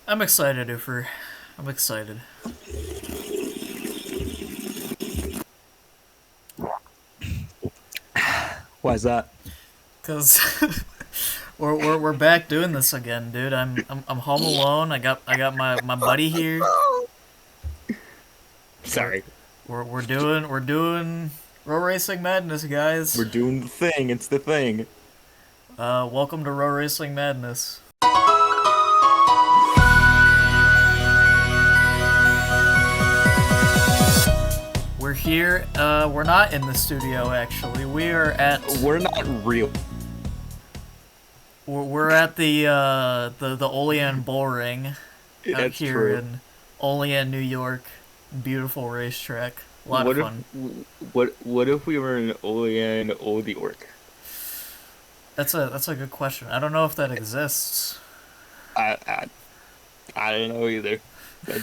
I'm excited, Ufer. I'm excited. Why is that? Cause we're back doing this again, dude. I'm home alone. I got my buddy here. We're Sorry. we're doing Row Racing Madness, We're guys. doing the thing. It's the thing. Welcome to Row Racing Madness. We're here. We're not in the studio actually. We are at We're not real. we're at the Olean Bull Ring out That's here true. in Olean, New York. Beautiful racetrack. A lot of What if fun. what if we were in Olean Old York? That's a good question. I don't know if that exists. I, I I don't know either. But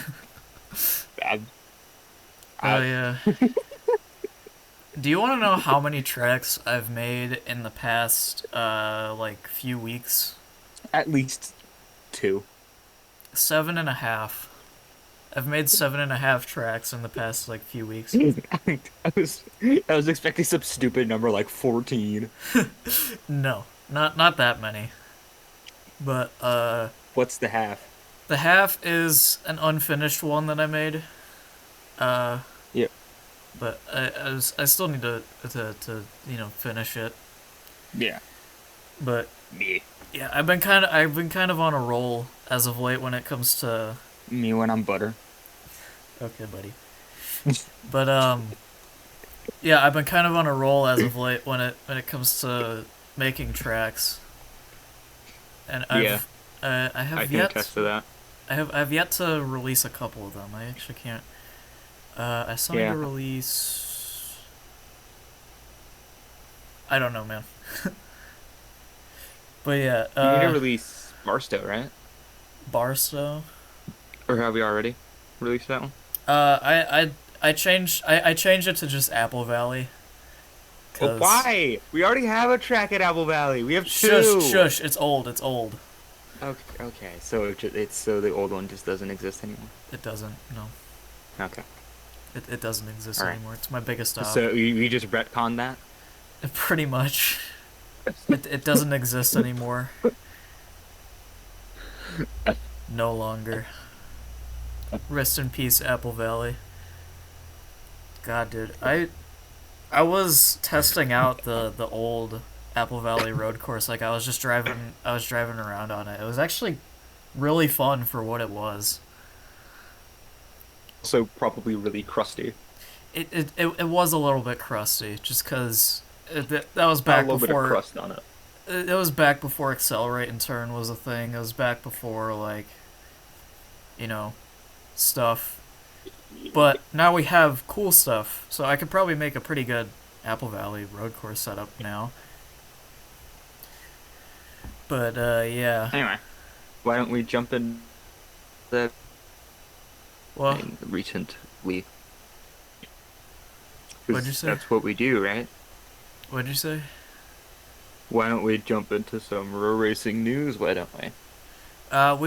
I, Oh I, yeah. Do you want to know how many tracks I've made in the past like few weeks? at least two. 7.5. I've made 7.5 tracks in the past like few weeks. I was expecting some stupid number like 14. No, not that many. But What's the half? the half is an unfinished one that I made. Uh, Yeah. but I still need to finish it. Yeah. But Me. yeah, I've been kind of on a roll as of late when it comes to. Me when I'm butter. Okay, buddy. But yeah, I've been kind of on a roll as of late when it comes to making tracks, and Yeah, I I have can yet attest to that. I've yet to release a couple of them. I actually can't. I still need to Yeah. release. I don't know, man. But yeah, You need to release Barstow, right? Barstow. Or have we already released that one? I changed it to just Apple Valley, Well, cause why? We already have a track at Apple Valley. We have shush two. shush. It's old. It's old. Okay, okay. So it's so the old one just doesn't exist anymore. It doesn't. No, Okay. it doesn't exist All right. anymore. It's my biggest stop. So we just retconned that. Pretty much. It doesn't exist anymore. No longer. Rest in peace, Apple Valley. God, dude, I was testing out the old Apple Valley road course. Like I was driving around on it. It was actually really fun for what it was. Also, probably really crusty. It was a little bit crusty, just because that was Got a back little bit of before crust on it. it was back before accelerate and turn was a thing. It was back before like you know stuff. But now we have cool stuff, so I could probably make a pretty good Apple Valley road course setup now. But yeah. Anyway, why don't we jump in the Well, in recently? what'd you Because say? that's what we do, right? What'd you say? Why don't we jump into some road racing news? Why don't we?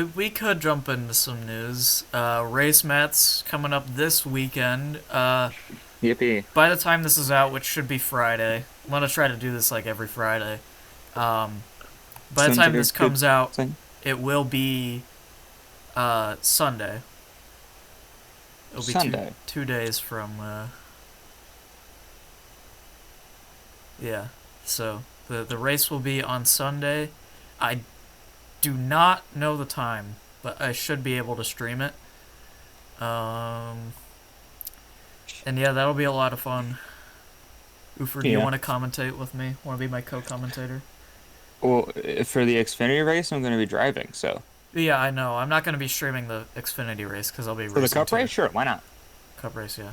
We could jump into some news. Race mats coming up this weekend. Yippee. By the time this is out, which should be Friday, I'm gonna try to do this like every Friday. Um, by the Sounds time like a this good comes out, thing. it will be Sunday. It'll be two Sunday. 2 days from yeah. So the race will be on Sunday. I do not know the time, but I should be able to stream it. Um, and yeah, that'll be a lot of fun. Ufer, do you Yeah. want to commentate with me? Want to be my co-commentator? Well, for the Xfinity race, I'm going to be driving. So Yeah, I know. I'm not going to be streaming the Xfinity race because I'll be for the racing cup too. race, sure, why not? Cup race, yeah.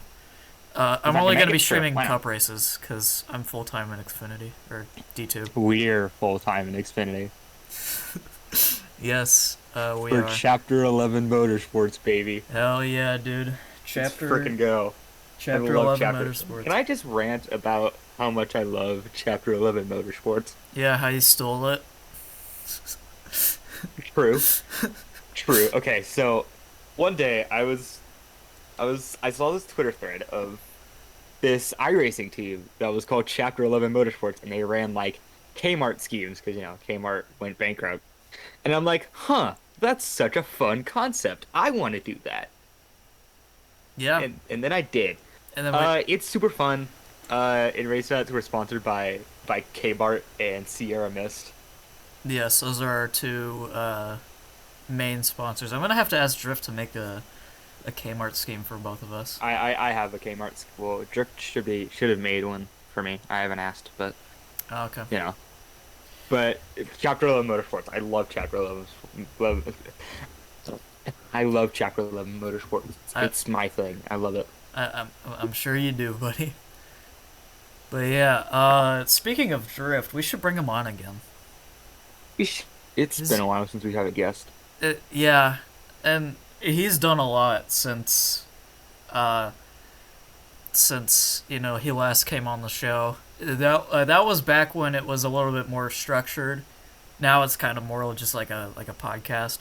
If I'm I can only make going to be it, sure, streaming why not? Cup races because I'm full time in Xfinity or D2. We're full time in Xfinity Yes, we for are. Chapter 11 Motorsports, baby. Hell yeah, dude. Let's Chapter frickin' go. I Chapter love 11 Chapter. Can Motorsports. I just rant about how much I love Chapter 11 Motorsports? Yeah, how you stole it. True. True. Okay, so one day I saw this Twitter thread of this iRacing team that was called Chapter 11 Motorsports, and they ran like Kmart schemes because Kmart went bankrupt. And I'm like, huh, that's such a fun concept. I want to do that. Yeah, And then I did. and then we, It's super fun. In RaceVets, we're sponsored by Kmart and Sierra Mist. yes, those are our two main sponsors. I'm gonna have to ask Drift to make a Kmart scheme for both of us. I have a Kmart. Well, Drift should have made one for me. I haven't asked, but Oh, okay. you know. But Chapter 11 Motorsports, I love Chapter 11. Love, I love Chapter 11 Motorsports. I, It's my thing. I love it. I'm sure you do, buddy. But yeah, speaking of Drift, we should bring him on again. It's His, been a while since we had a guest. yeah, and he's done a lot uh, since he last came on the show. That was back when it was a little bit more structured. Now it's kind of more just like a podcast.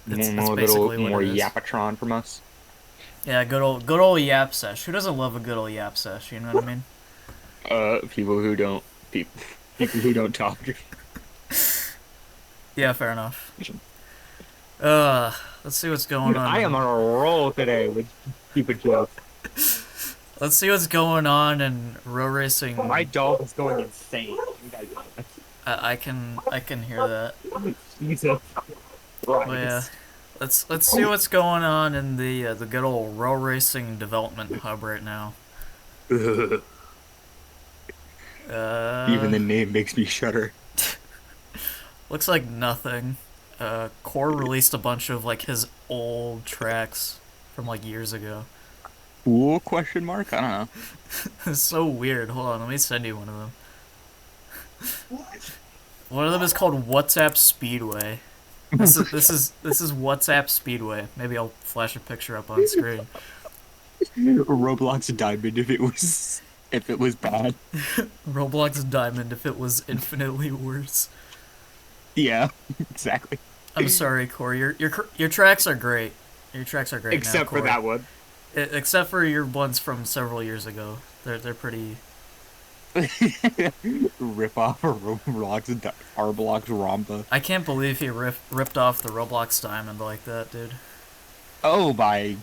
It's A little basically what more it is. Yapatron from us. Yeah, good old yap sesh. Who doesn't love a good old yap sesh? You know what I mean? People who don't people who don't talk. Yeah, fair enough. Let's see what's going Dude, on. I am on a roll today with stupid jokes. Let's see what's going on in row racing. My dog is going insane. I can hear that. Jesus But yeah, Christ. let's see what's going on in the good old row racing development hub right now. Ugh. Even Uh, the name makes me shudder. looks like nothing. Core released a bunch of like his old tracks from like years ago. Cool question mark? I don't know. It's so weird. Hold on, let me send you one of them. One of them is called WhatsApp Speedway. This is WhatsApp Speedway. Maybe I'll flash a picture up on screen. Roblox Diamond if it was bad. Roblox Diamond if it was infinitely worse. Yeah, exactly. I'm sorry, Corey. Your tracks are great. Your tracks are great now, Except for Corey. that one. Except for your ones from several years ago. They're pretty. Rip off of Roblox Rhomba. I can't believe he ripped off the Roblox Diamond like that, dude. Oh my.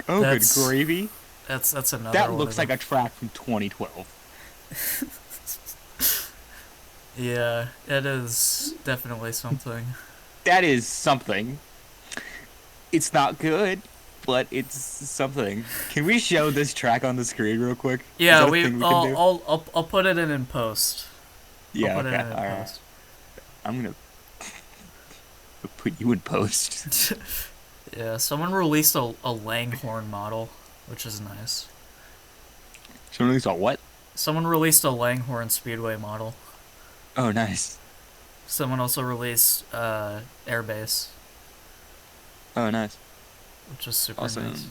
Oh, That's good gravy. that's another That one looks of like them. a track from 2012. Yeah, it is definitely something. That is something. It's not good, but it's something. Can we show this track on the screen real quick? Is Yeah, that a we. thing we can I'll do? I'll put it in post. I'll Yeah, put okay. it in Alright. post. I'm gonna put you in post. Yeah, someone released a Langhorn model, which is nice. Somebody saw what? Someone released a Langhorn Speedway model. Oh, nice. Someone also released Airbase, Oh, nice. which is super Awesome. nice.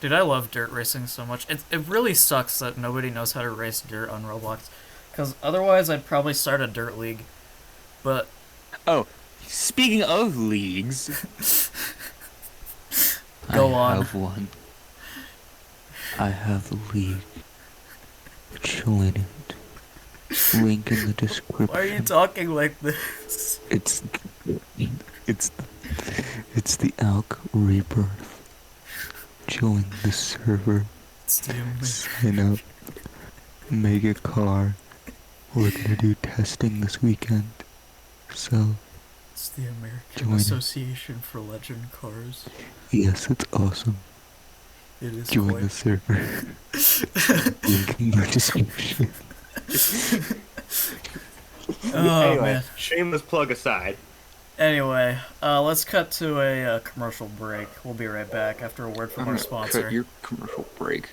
Dude, I love dirt racing so much. It really sucks that nobody knows how to race dirt on Roblox, because otherwise I'd probably start a dirt league. But Oh, speaking of leagues, Go on. I have one. I have a league. Join it. Link in the description. why are you talking like this? It's it's it's the Alk Rebirth. Join the server. It's the Amer- Sign up. Make a car. We're gonna do testing this weekend. So it's the American Join it. Association for Legend Cars. yes, it's awesome. It is Join quite. the server. Link in the description. Oh anyway, man. shameless plug aside. Anyway, let's cut to a commercial break. We'll be right back after a word from our sponsor. Cut your commercial break.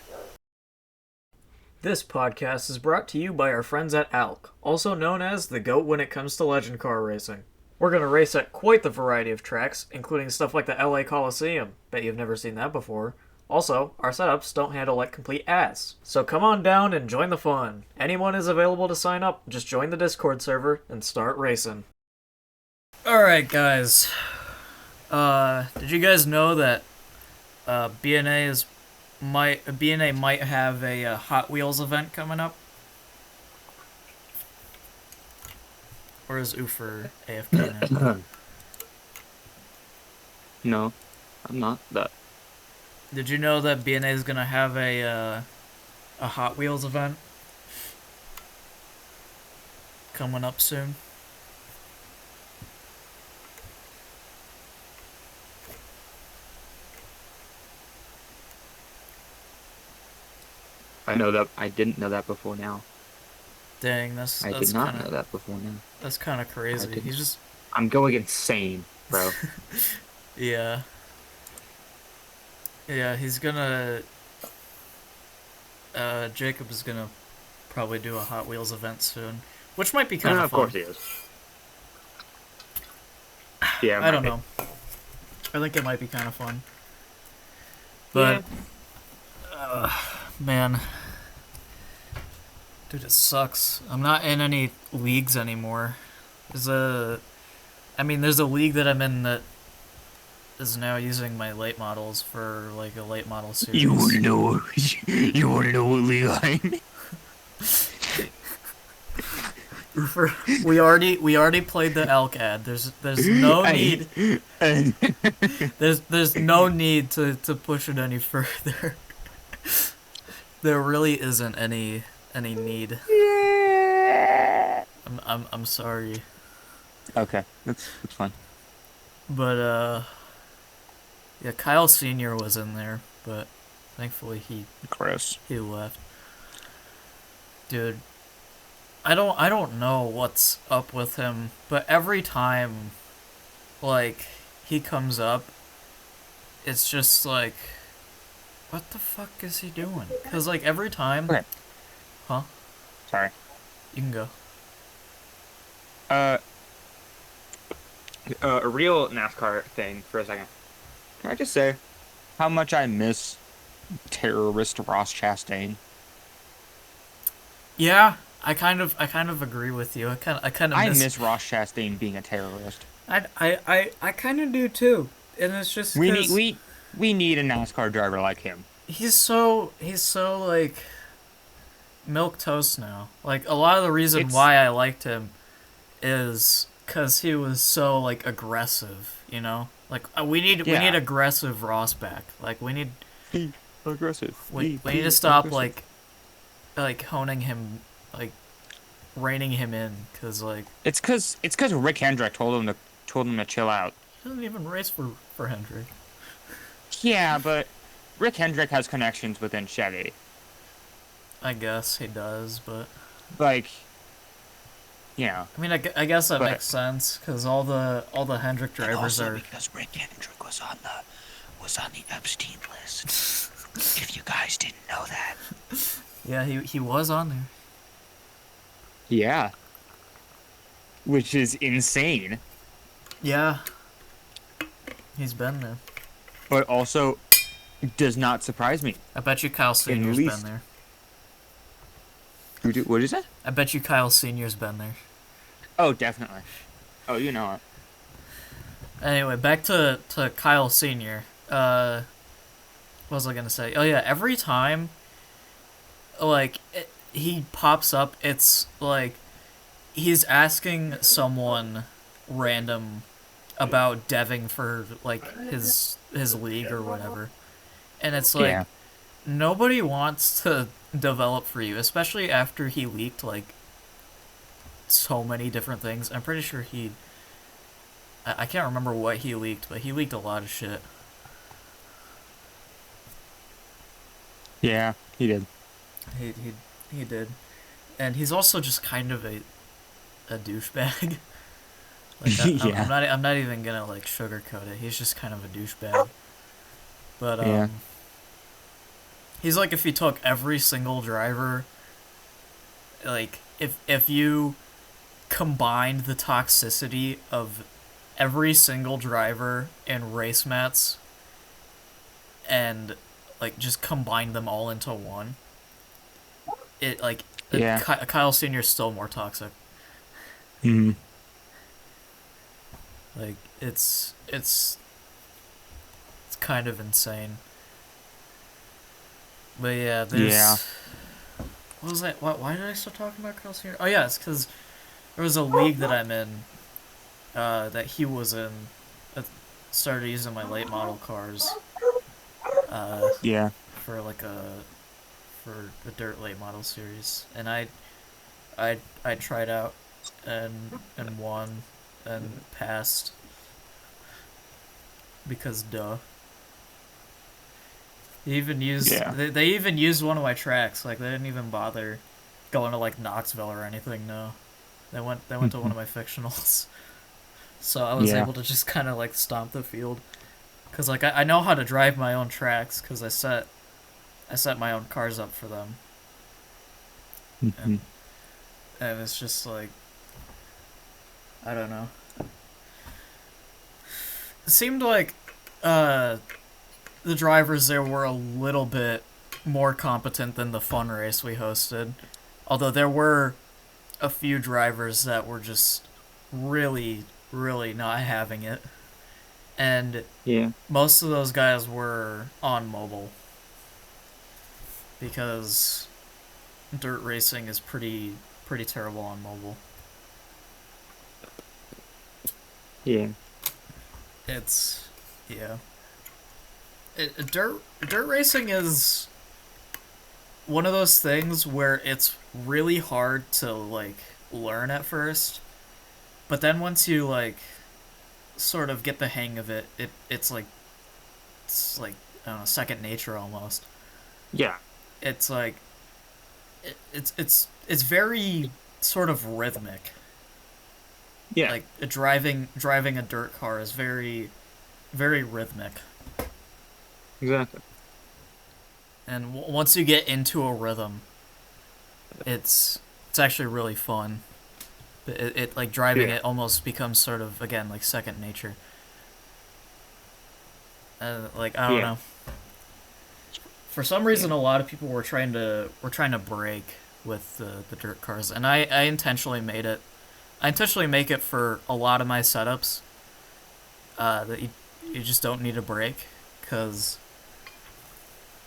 This podcast is brought to you by our friends at ALK, also known as the GOAT when it comes to legend car racing. We're going to race at quite the variety of tracks, including stuff like the LA Coliseum. Bet you've never seen that before. Also, our setups don't handle like complete ass. So come on down and join the fun. Anyone is available to sign up. Just join the Discord server and start racing. Alright guys, Did you guys know that BNA might have a Hot Wheels event coming up? Or is Oofer AFK now? No, I'm not that. Did you know that BNA is gonna have a Hot Wheels event coming up soon? I know that. I didn't know that before now. Dang, that's I did not know that before now. That's kind of I crazy. didn't. He's just I'm going insane, bro. yeah. Yeah, he's gonna Jacob is gonna probably do a Hot Wheels event soon, which might be kind of Of fun. course he is. Yeah, I don't know. I think it might be kind of fun. But man, dude, it sucks. I'm not in any leagues anymore. There's a league that I'm in that is now using my late models for like a late model series. You wanna know? You wanna know what league I'm in? We already played the elk ad. There's no need. There's no need to push it any further. There really isn't any need. Yeah. I'm sorry. Okay, that's fine. But yeah, Kyle Senior was in there, but thankfully he Gross. left. Dude, I don't know what's up with him, but every time like he comes up, it's just like, what the fuck is he doing? Cause like every time, Okay. huh? Sorry. You can go. A real NASCAR thing for a second. Can I just say, How much I miss terrorist Ross Chastain. Yeah, I kind of agree with you. I miss Ross Chastain being a terrorist. I kind of do too, and it's just We 'cause need we need a NASCAR driver like him. he's so like milk toast now. Like a lot of the reason It's- why I liked him is because he was so like aggressive, you know. Like we need aggressive Ross back. Like we need Aggressive. we need to stop like honing him, like reining him in, because like It's cause Rick Hendrick told him to chill out. he doesn't even race for Hendrick. Yeah, but Rick Hendrick has connections within Chevy. I guess he does, but Like, you know. I mean, I guess that But- makes sense because all the Hendrick drivers are. because Rick Hendrick was on the Epstein list. If you guys didn't know that. Yeah, he was on there. Yeah. Which is insane. Yeah, he's been there. But also does not surprise me. I bet you Kyle Senior's least- been there. What is that? I bet you Kyle Senior's been there. Oh, definitely. Oh, you know it. Anyway, back to Kyle Senior. What was I gonna say? Oh yeah, every time, like he pops up, it's like he's asking someone random about deving for like his league or whatever, and it's like Yeah. nobody wants to develop for you, especially after he leaked like so many different things. I'm pretty sure I can't remember what he leaked, but he leaked a lot of shit. Yeah, he did. He did, and he's also just kind of a douchebag. Like Yeah. I'm not even gonna like sugarcoat it. He's just kind of a douchebag. But Yeah. he's like if you took every single driver, like if you combined the toxicity of every single driver in race mats and like just combine them all into one, it like Yeah. Kyle Senior's still more toxic. Mm. Like it's kind of insane. But yeah, there's. Yeah. What was that? Why did I start talking about Carl Senior? Oh yeah, it's because there was a league that I'm in, that he was in. That started using my late model cars. Yeah. For like for the dirt late model series, and I tried out and won and passed because duh. They even used Yeah. they even used one of my tracks. Like they didn't even bother going to like Knoxville or anything. No, they went to one of my fictionals. So I was Yeah. able to just kind of like stomp the field, cause like I know how to drive my own tracks, cause I set my own cars up for them, Mhm. and it's just like I don't know. It seemed like the drivers there were a little bit more competent than the fun race we hosted, although there were a few drivers that were just really really not having it, and Yeah. most of those guys were on mobile because dirt racing is pretty terrible on mobile. Yeah. It's yeah. Dirt racing is one of those things where it's really hard to like learn at first, but then once you like sort of get the hang of it, it's like I don't know, second nature almost. Yeah. It's like it's very sort of rhythmic. Yeah. Like driving a dirt car is very very rhythmic. Exactly. And once you get into a rhythm, it's actually really fun. It like driving Yeah. it almost becomes sort of again like second nature. Like I don't Yeah. know. For some reason, a lot of people were trying to break with the dirt cars, and I intentionally made it. I intentionally make it for a lot of my setups. That you just don't need a brake, because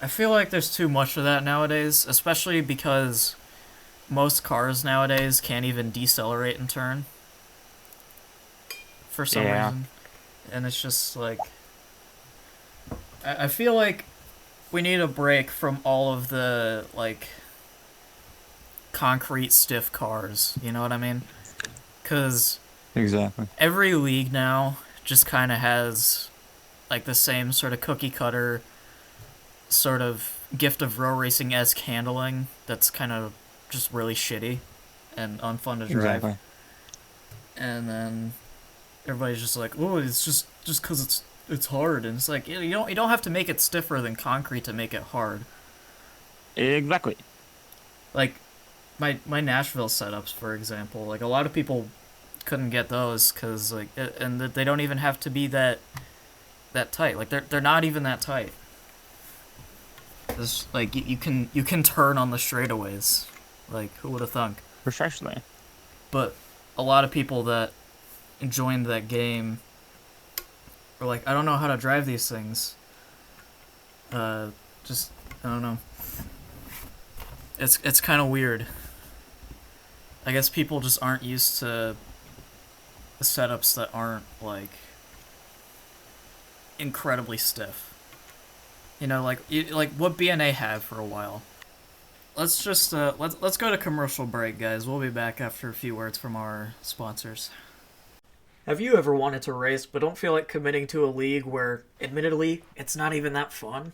I feel like there's too much of that nowadays, especially because most cars nowadays can't even decelerate and turn for some Yeah. reason. And it's just like I feel like we need a break from all of the like concrete stiff cars, you know what I mean? Cuz Exactly. every league now just kind of has like the same sort of cookie cutter sort of gift of row racing-esque handling that's kind of just really shitty and unfun to drive. Exactly. And then everybody's just like, "Oh, it's just because it's hard." And it's like you don't have to make it stiffer than concrete to make it hard. Exactly. Like my Nashville setups, for example, like a lot of people couldn't get those because like and they don't even have to be that tight. Like they're not even that tight. It's like you can turn on the straightaways. Like who would have thunk? Precisely. But a lot of people that joined that game were like, I don't know how to drive these things. Just I don't know. It's kind of weird. I guess people just aren't used to setups that aren't like incredibly stiff. You know, like what BNA had for a while. Let's just let's go to commercial break, guys. We'll be back after a few words from our sponsors. Have you ever wanted to race but don't feel like committing to a league where, admittedly, it's not even that fun?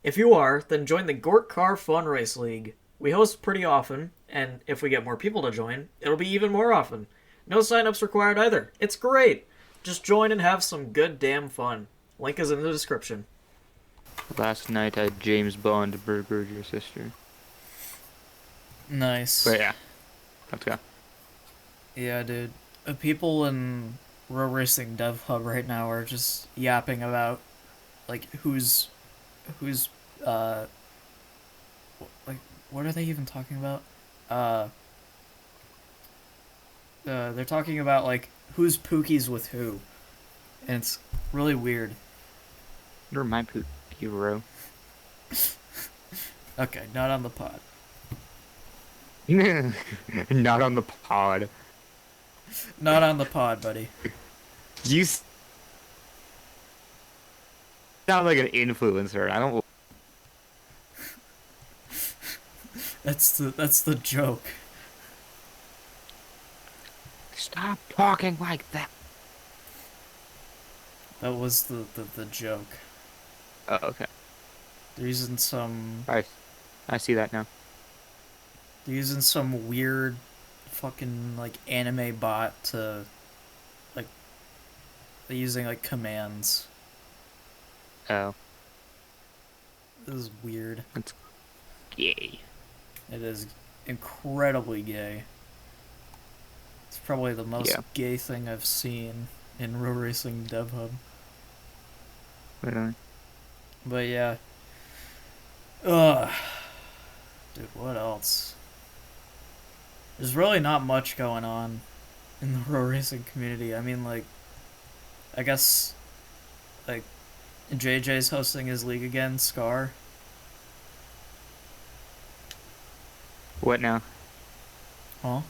If you are, then join the Gort Car Fun Race League. We host pretty often, and if we get more people to join, it'll be even more often. No sign-ups required either. It's great! Just join and have some good damn fun. Link is in the description. Last night I had James Bond burgered your sister. Nice. But yeah. Let's go. Yeah, dude. People in Row Racing Dev Hub right now are just yapping about, like, who's, like, what are they even talking about? They're talking about, like, who's Pookie's with who. And it's really weird. Never mind, poop hero. Okay, not on the pod. Not on the pod. Not on the pod, buddy. You sound like an influencer. I don't. That's the joke. Stop talking like that. That was the joke. Oh, okay. They're using some I see that now. weird fucking like anime bot to like they're using like commands. Oh, This is weird. that's gay. It is incredibly gay. It's probably the most Yeah. gay thing I've seen in Row Racing Dev Hub. Literally. But yeah. Ugh. Dude, what else? There's really not much going on in the Row Racing community. I mean, like, I guess, like, JJ's hosting his league again, Scar. What now? Huh?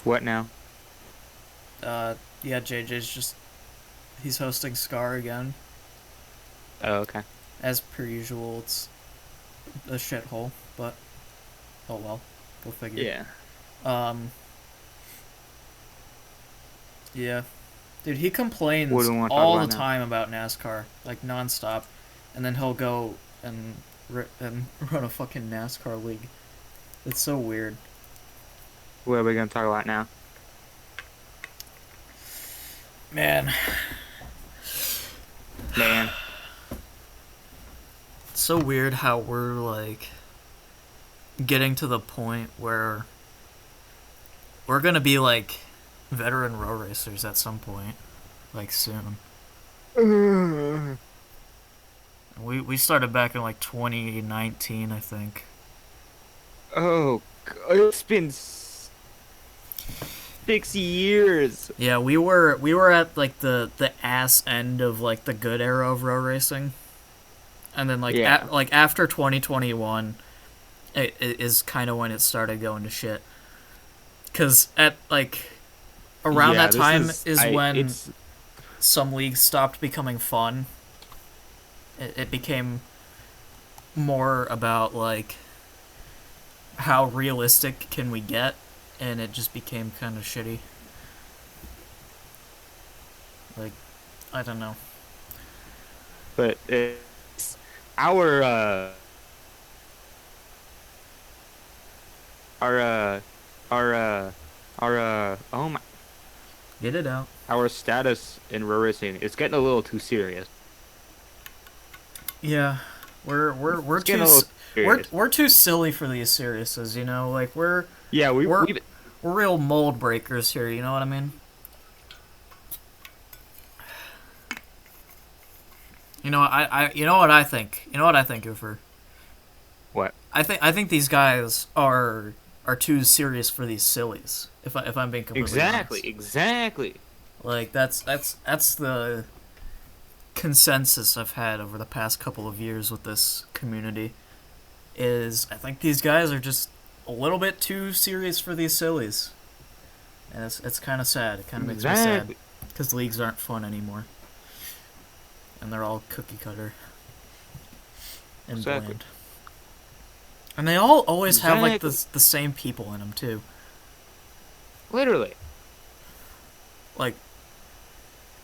What now? Yeah, he's hosting Scar again. Oh, okay. As per usual, it's a shithole, but oh well, go figure. Yeah. Yeah. Dude, he complains What do we wanna talk all about the now? time about NASCAR, like nonstop, and then he'll go and run a fucking NASCAR league. It's so weird. What are we gonna talk about now? Man, Man. it's so weird how we're like getting to the point where we're gonna be like veteran row racers at some point, like soon. We started back in like 2019, I think. Oh, it's been 6 years. Yeah, we were at like the ass end of like the good era of row racing, and then like Yeah. like after 2021, it is kind of when it started going to shit. Cause at like around Yeah, that this time is I- when it's some leagues stopped becoming fun. It became more about like how realistic can we get, and it just became kind of shitty. Like, I don't know. but it's our oh my, Get it out. our status in row racing is getting a little too serious. Yeah, we're It's getting a little serious. we're too silly for these seriouses, you know. Like we're Yeah, we're- we've we're real mold breakers here. You know what I mean? You know, you know what I think. You know what I think, Ufer. what? I think these guys are too serious for these sillies. If I'm being completely Exactly, honest. exactly. Like that's the consensus I've had over the past couple of years with this community. Is I think these guys are just a little bit too serious for these sillies, and it's kind of sad. It kind of makes me sad Exactly. because leagues aren't fun anymore, and they're all cookie cutter and Exactly. bland. And they all always have like Exactly. the same people in them too. Literally. Like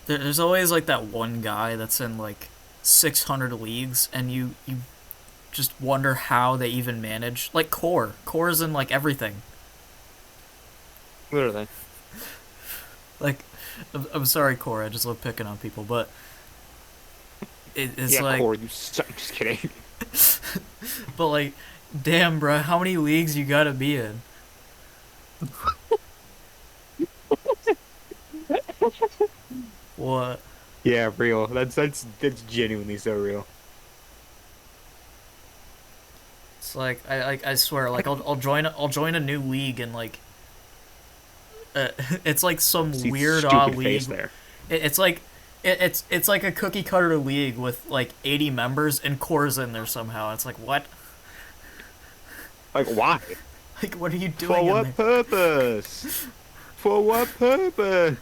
there's always like that one guy that's in like 600 leagues, and you just wonder how they even manage. Like Core's in like everything. Literally. Like I'm sorry, Core. I just love picking on people, but it's Yeah, like, Core, you suck. I'm just kidding. but like, damn, bro, how many leagues you gotta be in? What? Yeah, real. That's genuinely so real. It's like I swear, like I'll join a new league, and like it's like some See weird stupid odd face league. there. It's like it's like a cookie cutter league with like 80 members and cores in there somehow. It's like what? Like, why? Like what are you For doing in what there? purpose? For what purpose?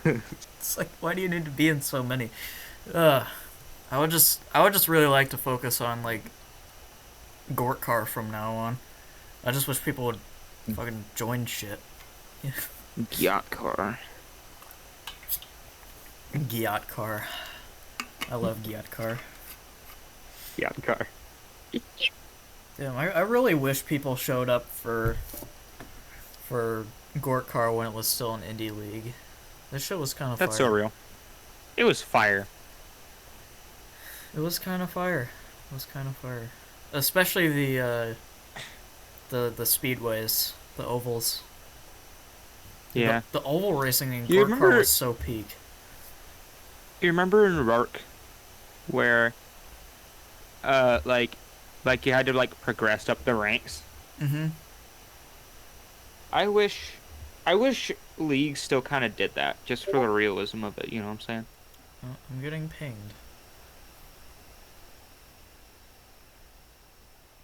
It's like why do you need to be in so many? Uh, I would just really like to focus on like Gorkar from now on. I just wish people would fucking join shit. Yacht Gyatkar. I love Gyatkar. car. Damn, I really wish people showed up for Gorkar when it was still an indie league. This shit was kind of That's fire. so real. It was fire. It was kind of fire. It was kind of fire. Especially the speedways, the ovals. Yeah. The oval racing in You Gorkar remember- was so peak. You remember in Rourke where like you had to like progress up the ranks? Mm-hmm. I wish leagues still kind of did that just for the realism of it, you know what I'm saying? Oh, I'm getting pinged.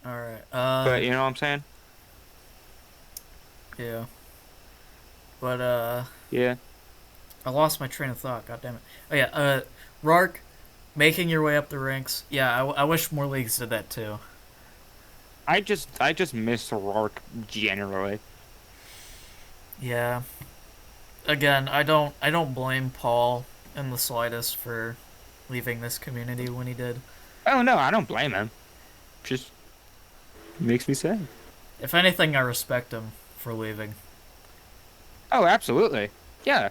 Alright, But you know what I'm saying? yeah. But, Yeah. I lost my train of thought, god damn it. Oh yeah, Rark, making your way up the ranks. Yeah, I wish more leagues did that too. I just miss Rourke generally. Yeah. Again, I don't blame Paul in the slightest for leaving this community when he did. Oh no, I don't blame him. Just makes me sad. If anything, I respect him for leaving. Oh, absolutely. Yeah.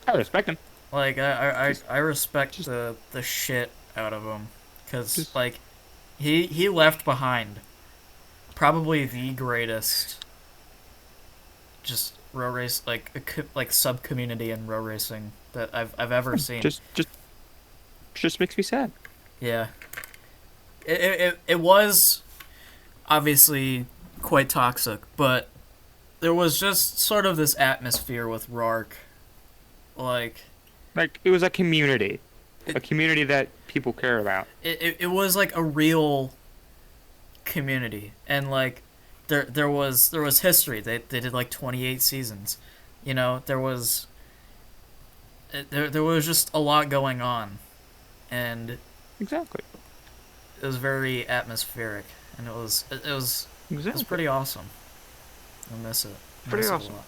I respect him. Like I respect the shit out of him, cause like he left behind probably the greatest just row race like sub community in row racing that I've ever seen. Just makes me sad. Yeah. It was obviously quite toxic, but there was just sort of this atmosphere with Rark. Like Like it was a community that people care about. it was like a real community, and like there was history. They did like 28 seasons. You know, there was just a lot going on, and Exactly. it was very atmospheric, and it was Exactly. pretty awesome. I miss it. Pretty miss it a awesome. lot.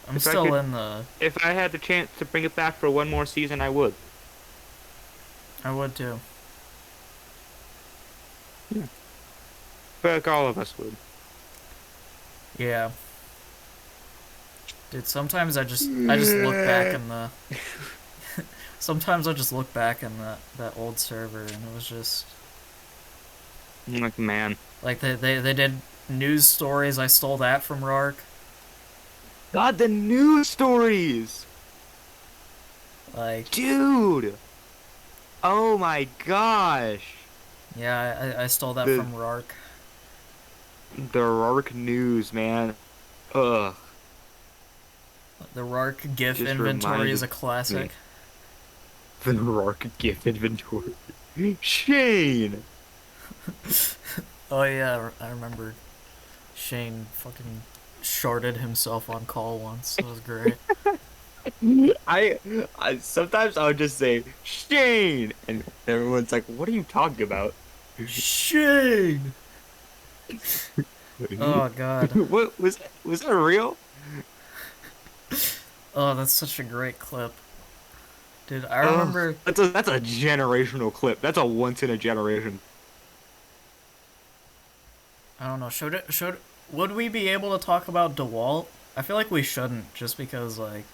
I'm If I still could- in the. If I had the chance to bring it back for one more season, I would. I would too. But like all of us would. Yeah. Dude, sometimes I just look back in the. Sometimes I just look back in that old server, and it was just Like man. like they did news stories. I stole that from Rark. God, the news stories, Like dude. Oh my gosh. yeah, I stole that The- from Rark. The Rourke news, man. Ugh. The Rark GIF Just inventory is a reminded classic. The Rourke gift inventory. Shane. Oh yeah, I remember. Shane fucking sharded himself on call once. It was great. I sometimes I would just say Shane, and everyone's like, "What are you talking about?" Shane. Oh god. What was that real? Oh, that's such a great clip. Dude, I remember. That's a generational clip. That's a once in a generation. I don't know. Would we be able to talk about DeWalt? I feel like we shouldn't, just because like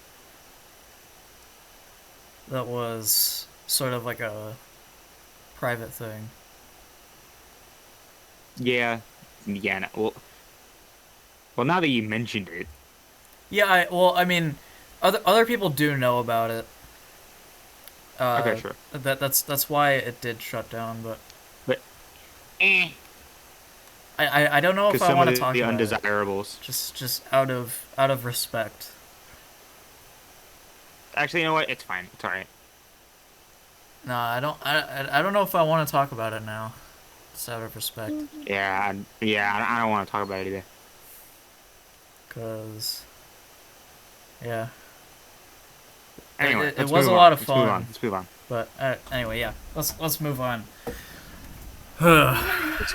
that was sort of like a private thing. Yeah. Yeah. No, well, now that you mentioned it, Yeah, I mean, other people do know about it. okay, sure. That's why it did shut down, but Eh. I don't know if Because I some want of to talk the about it. undesirables. Just out of respect. Actually, you know what? It's fine. It's alright. No, I don't know if I want to talk about it now. Just out of respect, I don't want to talk about it either. cause yeah, Anyway, it let's was a move lot on. of Let's move on. fun. Let's move on. But anyway, yeah, let's move on. What Let's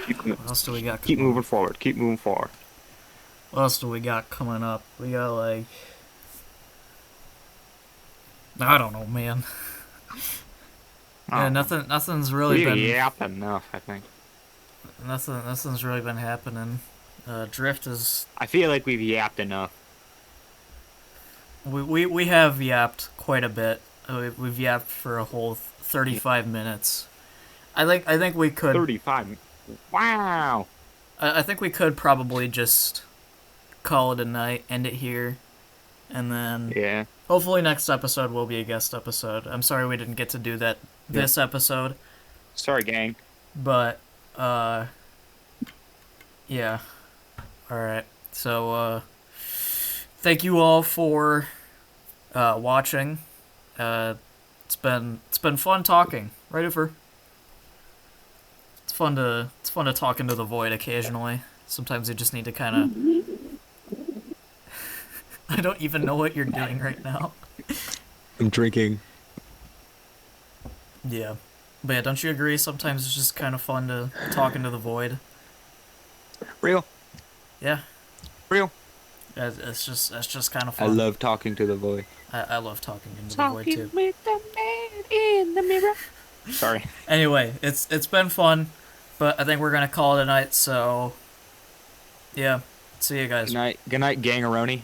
else do we got? keep moving forward. Keep moving forward. What else do we got coming up? We got like, I don't know, man. Yeah, Oh, nothing's really we been yapped enough, I think. nothing's really been happening. Drift is I feel like we've yapped enough. we have yapped quite a bit. We've yapped for a whole 35 minutes. I think we could 35. Wow. I think we could probably just call it a night, end it here, and then Yeah. hopefully next episode will be a guest episode. I'm sorry we didn't get to do that this episode, Sorry, gang. but yeah. All right. So thank you all for watching. It's been fun talking, right, Ufer? It's fun to talk into the void occasionally. Sometimes you just need to kind of. I don't even know what you're doing right now. I'm drinking. Yeah, but yeah, don't you agree? Sometimes it's just kind of fun to talk into the void. Real. Yeah, Real. it's just kind of I fun. love talking to the void. I love talking into the void too. with the man in the mirror. Sorry. Anyway, it's been fun, but I think we're gonna call it a night. So, yeah, see you guys. Good night, gangaroni.